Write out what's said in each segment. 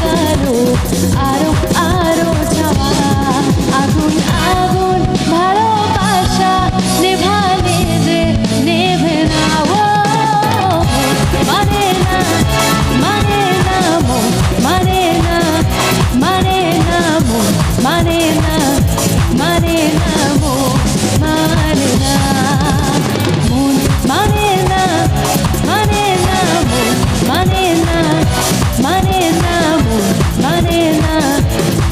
Zagallo আরো আরো চাওয়া আগুন আগুন ভালোবাসা নেভালে যে নেভে না ও মানে না মানে না মন মানে না মানে না মন মানে না মানে না মন মানে না মন মানে না মানে না মন মানে না মানে না মন মানে না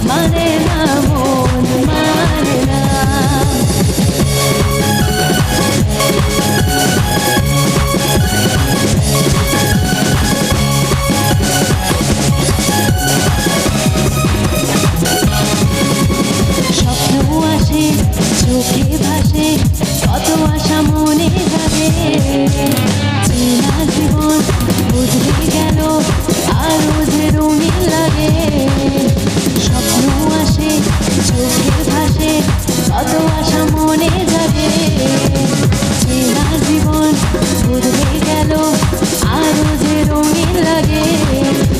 মানে না মন মানে না চোখে ভাসে কত আশা মনে যাবে চেনা জীবন বদলে গেল আরো যে রঙিন লাগে স্বপ্ন আসে চোখে ভাসে কত আশা মনে যাবে চেনা জীবন বদলে গেল আরো যে রঙিন লাগে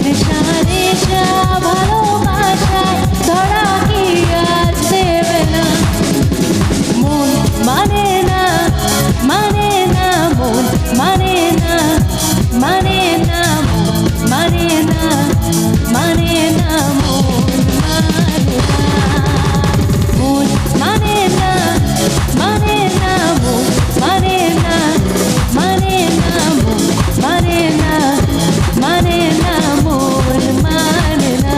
নেশা নেশা ভালোবাসায় ধরা কি আর দেবে না মন মানে না মানে না মন মানে না মানে না মানে না মানে না মন মানে না মানে না মন মানে না মানে না মন মানে না মানে না মন মানে না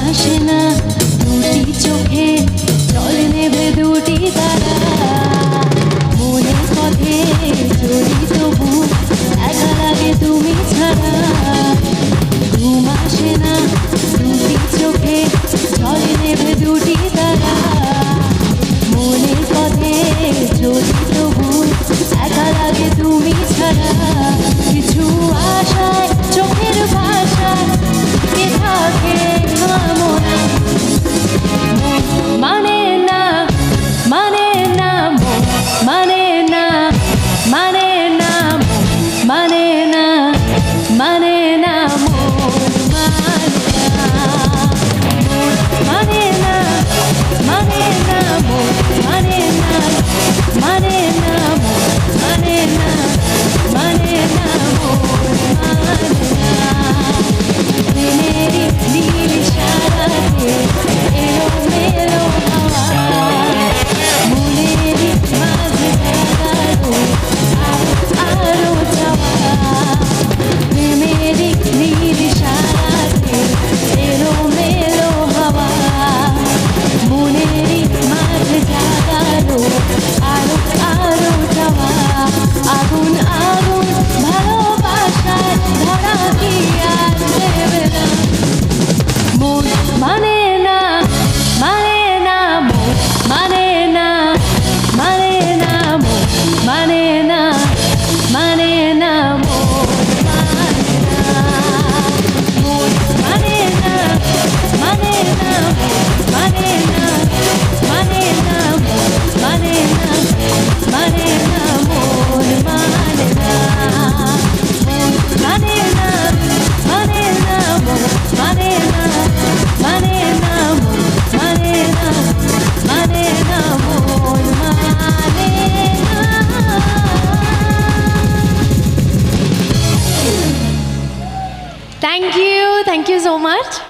আসে না দুটি চোখে জল নেবে দুটি তারা মনের পথে চলি তবু একা লাগে তুমি ছাড়া ঘুম আসে না দুটি চোখে জল নেবে দুটি তারা মনের পথে চলি তবু একা লাগে তুমি ছাড়া কিছু আশায় চোখের ভাষায় কে থাকে মানে না মানে না মানে না মানে না মানে না মানে না মানে না মানে না মানে না মানে না মানে না মানে না মেরি নীল সারাতে এলো মেলো হাওয়া মনেরই মাঝে জাগালো আরো চাওয়া মেরি নীল সারাতে এলো মেলো হাওয়া মনেরই মাঝে জাগালো আরো আরো চাওয়া আগুন আগুন ভালোবাসায় ধরা কি আর দেবে না মন মানে না মানে না মন মানে না মানে না মন মানে না মানে না মন মানে না মানে না মানে না মানে না মানে না মানে না মন মানে না মানে না মানে না মানে না মানে না মানে না মানে না মন মানে না Thank you so much.